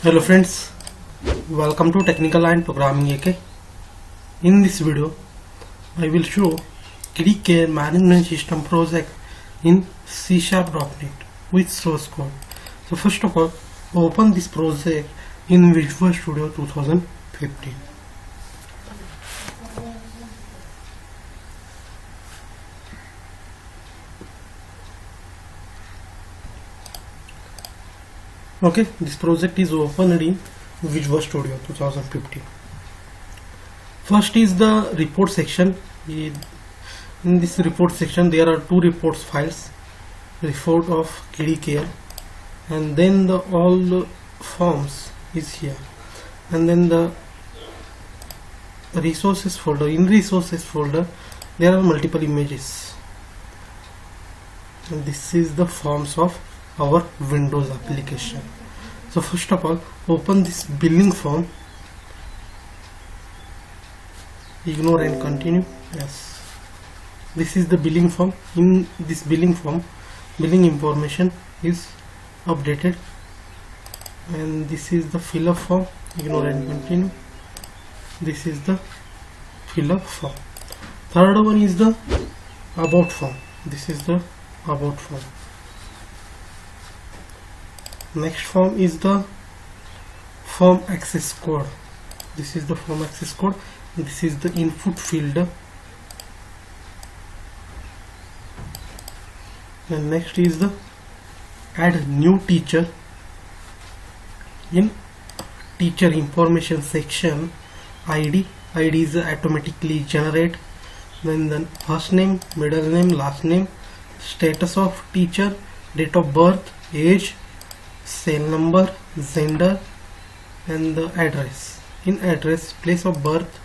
Hello friends, welcome to Technical and Programming AK. In this video, I will show KDK Management System project in C#.NET with source code. So first of all, open this project in Visual Studio 2015. Okay, this project is opened in Visual Studio 2015. First is the report section. In this report section there are two reports files, report of KDK, and then all the forms is here, and then the resources folder. In resources folder there are multiple images, and this is the forms of our Windows application. So first of all, open this billing form, ignore and continue. Yes, this is the billing form. In this billing form, billing information is updated, and this is the fill up form, ignore and continue. This is the fill up form. Third one is the about form. This is the about form. Next form is the form access code. This is the form access code. This is the input field. And next is the add new teacher. In teacher information section, ID is automatically generate. Then the first name, middle name, last name, status of teacher, date of birth, age, cell number, gender, and the address. In address, place of birth,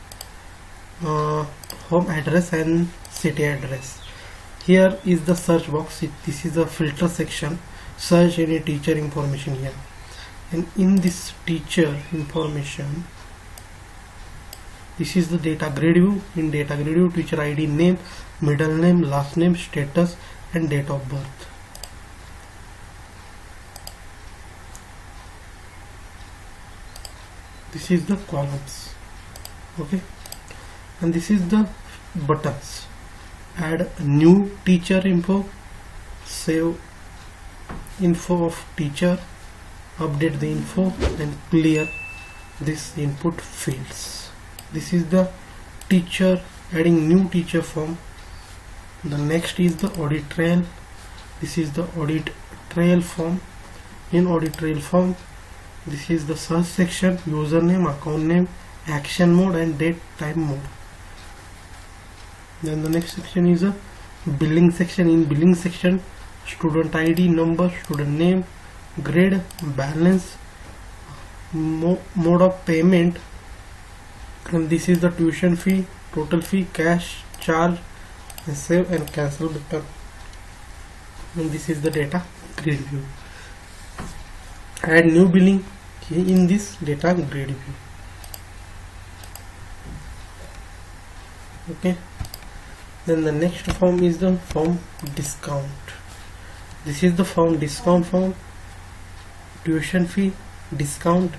home address and city address. Here is the search box. This is the filter section. Search any teacher information here, and in this teacher information, this is the data grid view. In data grid view, teacher ID, name, middle name, last name, status, and date of birth. This is the columns. Okay, and this is the buttons. Add new teacher info, save info of teacher, update the info, and clear this input fields. This is the teacher, adding new teacher form. The next is the audit trail. This is the audit trail form. In audit trail form, this is the search section, username, account name, action mode, and date time mode. Then the next section is a billing section. In billing section, student ID, number, student name, grade, balance, mode of payment, and this is the tuition fee, total fee, cash, charge, and save and cancel button. And this is the data grid view. Add new billing in this data grid view. Okay, then the next form is the form discount. This is the form discount form, tuition fee, discount,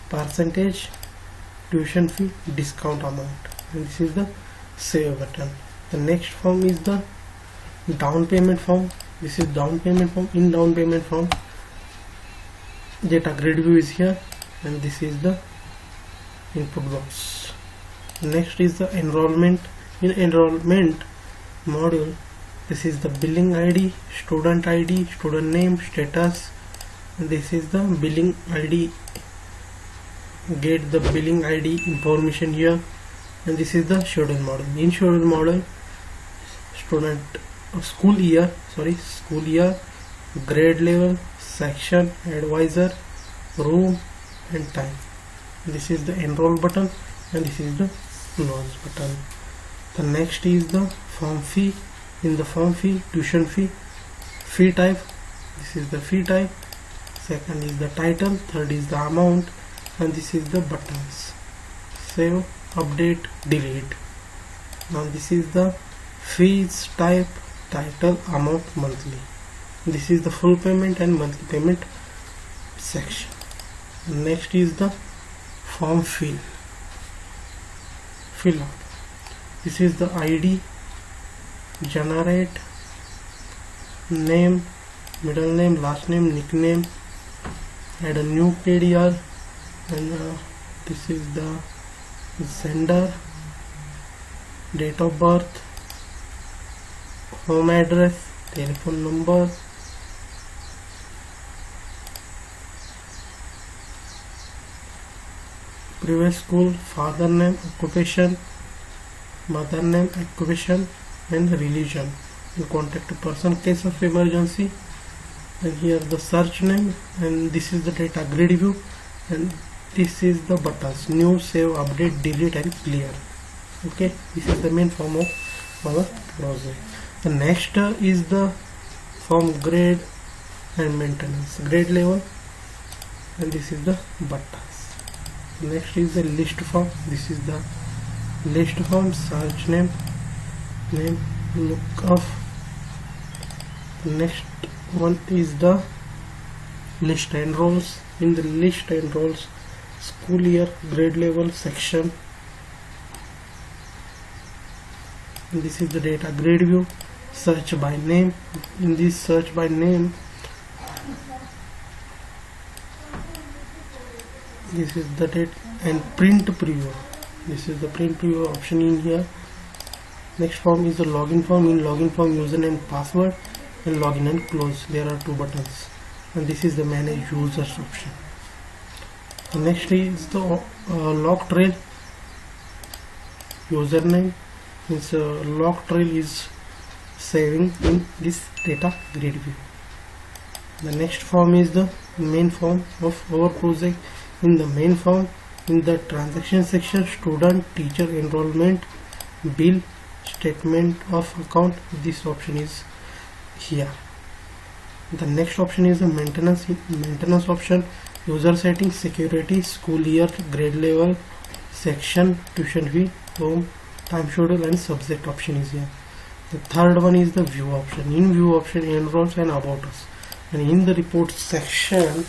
percentage, tuition fee, discount amount, and this is the save button. The next form is the down payment form. This is down payment form. In down payment form, data grid view is here, and this is the input box. Next is the enrollment. In enrollment module, this is the billing ID, student name, status, and this is the billing ID. Get the billing ID information here, and this is the schedule model. In schedule model, student school year, grade level, section, advisor, room, and time. This is the enroll button, and this is the close button. The next is the form fee. In the form fee, tuition fee, fee type, this is the fee type, second is the title, third is the amount, and this is the buttons, save, update, delete. Now this is the fees type, title, amount, monthly. This is the full payment and monthly payment section. Next is the form fill up. This is the ID, generate, name, middle name, last name, nickname, add a new KDR, and this is the sender, date of birth, home address, telephone number, previous school, father name, occupation, mother name, occupation, and religion. You contact a person case of emergency, and here the search name, and this is the data grid view, and this is the buttons new, save, update, delete, and clear. Okay, this is the main form of our project. The next is the form grade and maintenance, grade level, and this is the buttons. Next is the list form. This is the list form, search name, lookup. Next one is the list and roles. In the list and roles, school year, grade level, section, and this is the data grid view, search by name. In this search by name, this is the date, and print preview. This is the print preview option in here. Next form is the login form. In login form, username, password, and login and close. There are two buttons, and this is the manage users option. Next is the log trail. Username means log trail is saving in this data grid view. The next form is the main form of our project. In the main form, in the transaction section, student, teacher, enrollment, bill, statement of account, this option is here. The next option is the maintenance option, user settings, security, school year, grade level, section, tuition fee, home, time schedule, and subject option is here. The third one is the view option. In view option, enrolls and about us, and in the report section,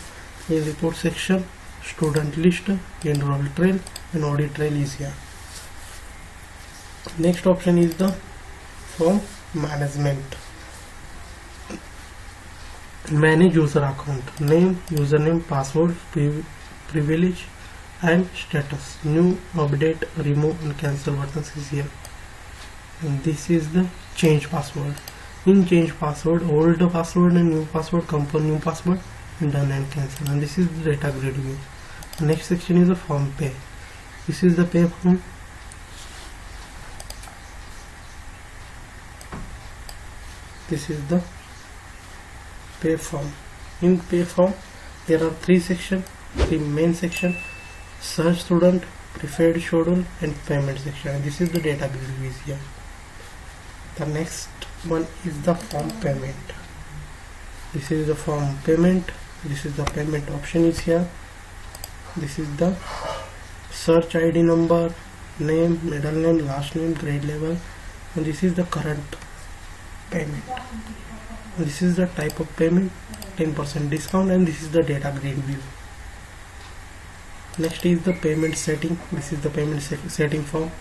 student list, enroll trail, and audit trail is here. Next option is the form management. Manage user account, name, username, password, privilege, and status. New, update, remove, and cancel buttons is here. And this is the change password. In change password, old password and new password, company new password, and done and cancel. And this is the data grid view. Next section is the form pay. This is the pay form. This is the pay form. In pay form, there are three sections. The main section, search student, preferred schedule, and payment section. And this is the data grid view here. The next one is the form payment. This is the form payment. This is the payment option is here. This is the search ID number, name, middle name, last name, grade level, and this is the current payment. This is the type of payment, 10% discount, and this is the data grid view. Next is the payment setting. This is the payment setting form.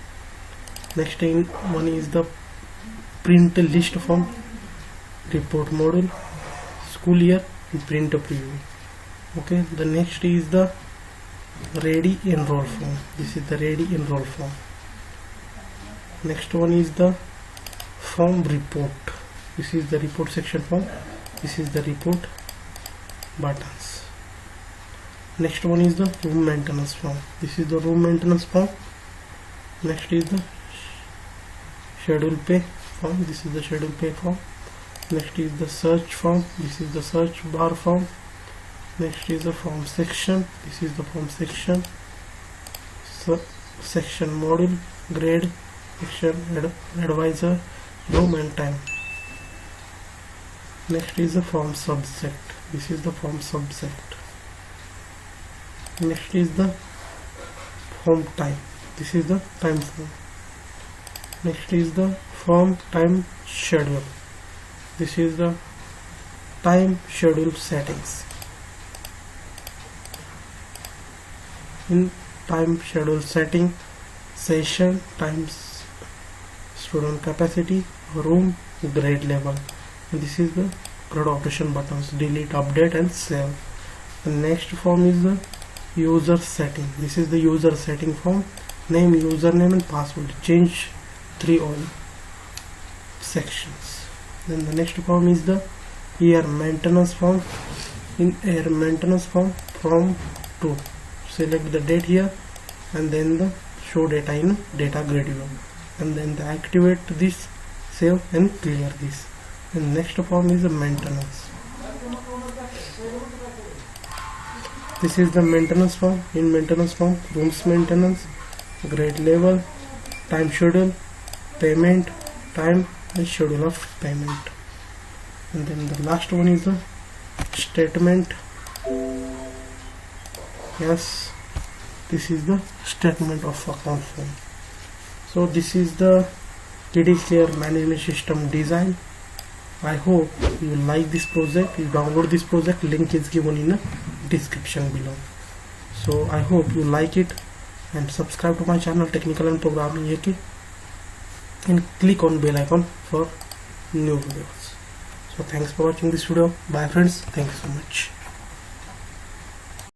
Next one is the print list form, report module, school year, and print preview. Okay, the next is the ready enroll form. This is the ready enroll form. Next one is the form report. This is the report section form. This is the report buttons. Next one is the room maintenance form. This is the room maintenance form. Next is the schedule pay form. This is the schedule pay form. Next is the search form. This is the search bar form. Next is the form section. This is the form section. Section module, grade, section, advisor, room, and time. Next is the form subject. This is the form subject. Next is the form time. This is the time form. Next is the form time schedule. This is the time schedule settings. in time schedule setting, session, times, student capacity, room, grade level. And this is the CRUD operation buttons: delete, update and save. The next form is the user setting. This is the user setting form: name, username and password. Change 3 all sections. Then the next form is the year maintenance form. In year maintenance form, from to select the date here and then the show data in data grid view, and then the activate this, save and clear this. And next form is the maintenance. This is the maintenance form. In maintenance form, rooms maintenance, grade level, time schedule, payment, time and schedule of payment. And then the last one is the statement. Yes, this is the statement of account form. So this is the TDClear management system design. I hope you like this project. You download this project, link is given in the description below. So I hope you like it, and subscribe to my channel Technical and Programming AK, and click on bell icon for new videos. So thanks for watching this video. Bye friends, thank you so much.